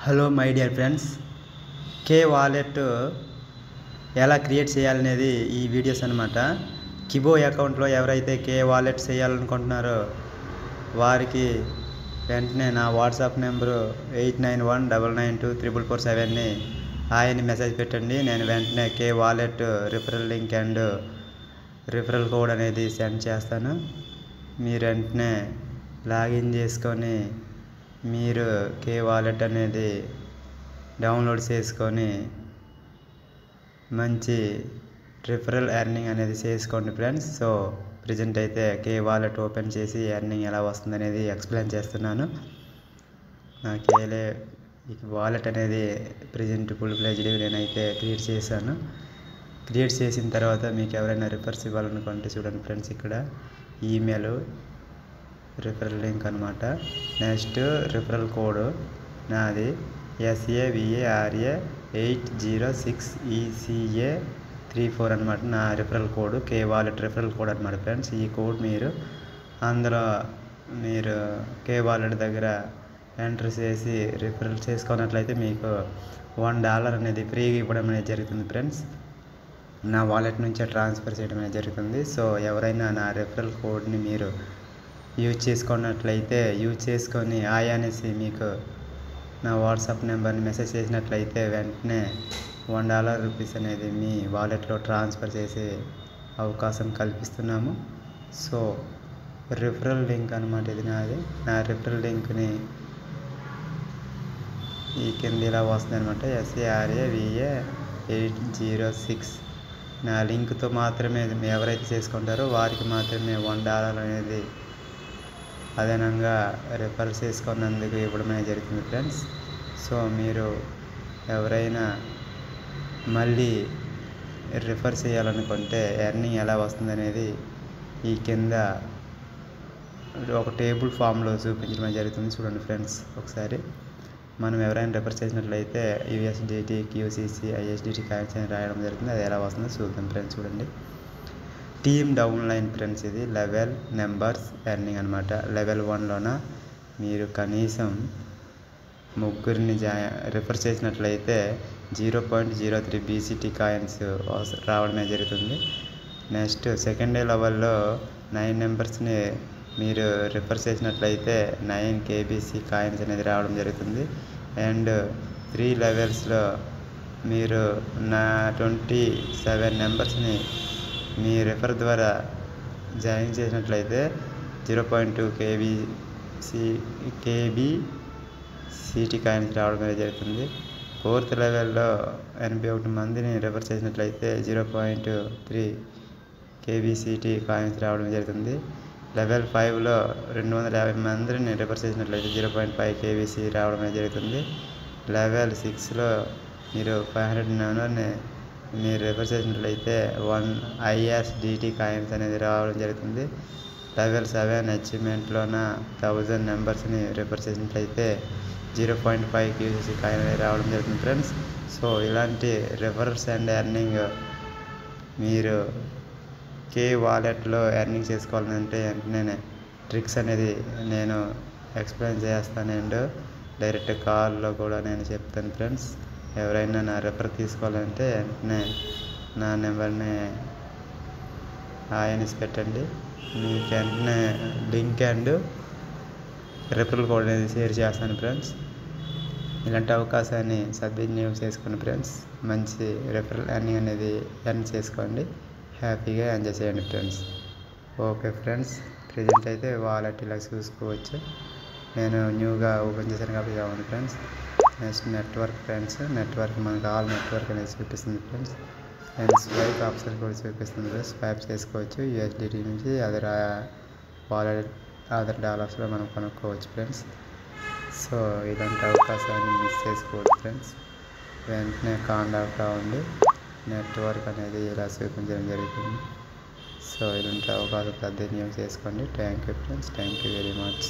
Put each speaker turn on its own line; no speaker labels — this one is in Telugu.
Hello my dear friends, K wallet ఎలా క్రియేట్ చేయాలనేది ఈ వీడియోస్ అనమాట. కిబో అకౌంట్లో ఎవరైతే కే వాలెట్ చేయాలనుకుంటున్నారో వారికి వెంటనే నా వాట్సాప్ నెంబరు 8919924447ని ఆయన్ని మెసేజ్ పెట్టండి. నేను వెంటనే K wallet referral link and referral code అనేది సెండ్ చేస్తాను. మీరు వెంటనే లాగిన్ చేసుకొని మీరు కే వాలెట్ అనేది డౌన్లోడ్ చేసుకొని మంచి రిఫరల్ ఎర్నింగ్ అనేది చేసుకోండి ఫ్రెండ్స్. సో ప్రజెంట్ అయితే కే వాలెట్ ఓపెన్ చేసి ఎర్నింగ్ ఎలా వస్తుంది అనేది ఎక్స్ప్లెయిన్ చేస్తున్నాను. నా కేలే వాలెట్ అనేది ప్రజెంట్ ఫుల్ ఫ్లెడ్జ్డ్ నేనైతే క్రియేట్ చేశాను. క్రియేట్ చేసిన తర్వాత మీకు ఎవరైనా రిఫర్స్ ఇవ్వాలనుకుంటే చూడండి ఫ్రెండ్స్, ఇక్కడ ఈమెయిల్ రిఫరల్ లింక్ అనమాట. నెక్స్ట్ రిఫరల్ కోడ్ నాది SAVARA 806ECA34 అనమాట. నా రిఫరల్ కోడ్ కే వాలెట్ రిఫరల్ కోడ్ అనమాట ఫ్రెండ్స్. ఈ కోడ్ మీరు అందులో మీరు కే వాలెట్ దగ్గర ఎంటర్ చేసి రిఫరల్ చేసుకున్నట్లయితే మీకు $1 అనేది ఫ్రీగా ఇవ్వడం అనేది జరుగుతుంది ఫ్రెండ్స్. నా వాలెట్ నుంచే ట్రాన్స్ఫర్ చేయడం అనేది జరుగుతుంది. సో ఎవరైనా నా రిఫరల్ కోడ్ని మీరు యూజ్ చేసుకొని ఆయా అనేసి మీకు నా వాట్సాప్ నెంబర్ని మెసేజ్ చేసినట్లయితే వెంటనే $1 అనేది మీ వాలెట్లో ట్రాన్స్ఫర్ చేసే అవకాశం కల్పిస్తున్నాము. సో రిఫరల్ లింక్ అనమాట ఇది నాది. నా రిఫరల్ లింక్ని ఈ కింద ఇలా వస్తుంది అనమాట. SARAVA 806 నా లింక్తో మాత్రమే ఎవరైతే చేసుకుంటారో వారికి మాత్రమే $1 అనేది అదనంగా రిఫర్ చేసుకున్నందుకు ఇవ్వడం అనేది జరుగుతుంది ఫ్రెండ్స్. సో మీరు ఎవరైనా మళ్ళీ రిఫర్ చేయాలనుకుంటే ఎర్నింగ్ ఎలా వస్తుంది అనేది ఈ కింద ఒక టేబుల్ ఫామ్లో చూపించడం జరుగుతుంది. చూడండి ఫ్రెండ్స్, ఒకసారి మనం ఎవరైనా రిఫర్ చేసినట్లయితే USDT, QCC, ISDT కాయిన్స్ అని రాయడం జరుగుతుంది. అది ఎలా వస్తుందో చూద్దాం ఫ్రెండ్స్. చూడండి, టీమ్ డౌన్ లైన్ ఫ్రెండ్స్, ఇది లెవెల్ నెంబర్స్ ఎర్నింగ్ అనమాట. లెవెల్ 1లోన మీరు కనీసం ముగ్గురిని రిఫర్ చేసినట్లయితే 0.03 BCT కాయిన్స్ రావడమే జరుగుతుంది. నెక్స్ట్ సెకండ్ లెవెల్లో 9 మెంబర్స్ని మీరు రిఫర్ చేసినట్లయితే 9 KBC కాయిన్స్ అనేది రావడం జరుగుతుంది. అండ్ 3 లెవెల్స్లో మీరు 27 మెంబర్స్ని మీ రిఫర్ ద్వారా జాయిన్ చేసినట్లయితే 0.2 KBCT కాయిన్స్ రావడం అనేది జరుగుతుంది. 4th లెవెల్లో 81 మందిని రిఫర్ చేసినట్లయితే 0.3 KBCT కాయిన్స్ రావడం జరుగుతుంది. లెవెల్ 5లో 250 మందిని రిఫర్ చేసినట్లయితే 0.5 KBC రావడం అనేది జరుగుతుంది. లెవెల్ 6లో మీరు 500 మెంబర్ని మీరు రిఫర్ చేసినట్లయితే 1 ISDT కాయిన్స్ అనేది రావడం జరుగుతుంది. లెవెల్ 7 అచీవ్మెంట్లోన 1000 మెంబర్స్ని రిఫర్ చేసినట్లయితే 0.5 QCC కాయిన్ అనేది రావడం జరుగుతుంది ఫ్రెండ్స్. సో ఇలాంటి రిఫరల్స్ అండ్ ఎర్నింగ్ మీరు కే వాలెట్లో ఎర్నింగ్ చేసుకోవాలంటే వెంటనే ట్రిక్స్ అనేది నేను ఎక్స్ప్లెయిన్ చేస్తాను అండ్ డైరెక్ట్ కాల్లో కూడా నేను చెప్తాను ఫ్రెండ్స్. ఎవరైనా నా రిఫర్ తీసుకోవాలంటే వెంటనే నా నెంబర్ని ఆయనిసి పెట్టండి. మీకు వెంటనే లింక్ అండ్ రిఫరల్ కోడ్ అనేది షేర్ చేస్తాను ఫ్రెండ్స్. ఇలాంటి అవకాశాన్ని సద్వినియోగం చేసుకోండి ఫ్రెండ్స్. మంచి రిఫరల్ ఎర్నింగ్ అనేది ఎర్న్ చేసుకోండి, హ్యాపీగా ఎంజాయ్ చేయండి ఫ్రెండ్స్. ఓకే ఫ్రెండ్స్, ప్రజెంట్ అయితే వాలెట్ ఇలా చూసుకోవచ్చు. నేను న్యూగా ఓపెన్ చేశాను కాబట్టి కావాలి friends. Next network friends, network మనకు ఆల్ నెట్వర్క్ అనేది చూపిస్తుంది ఫ్రెండ్స్. అండ్ స్వైప్ ఆప్షన్ కూడా చూపిస్తుంది ఫ్రెండ్స్. స్వైప్ చేసుకోవచ్చు USDT నుంచి అదర్ వాలెట్ అదర్ డాలర్స్లో మనం కొనుక్కోవచ్చు ఫ్రెండ్స్. సో ఇలాంటి అవకాశాన్ని మిస్ చేసుకోవద్దు ఫ్రెండ్స్. వెంటనే కాంటాక్ట్ అవ్వండి. నెట్వర్క్ అనేది ఇలా చూపించడం జరుగుతుంది. సో ఇలాంటి అవకాశం సద్వినియోగం చేసుకోండి. Thank you friends, thank you very much.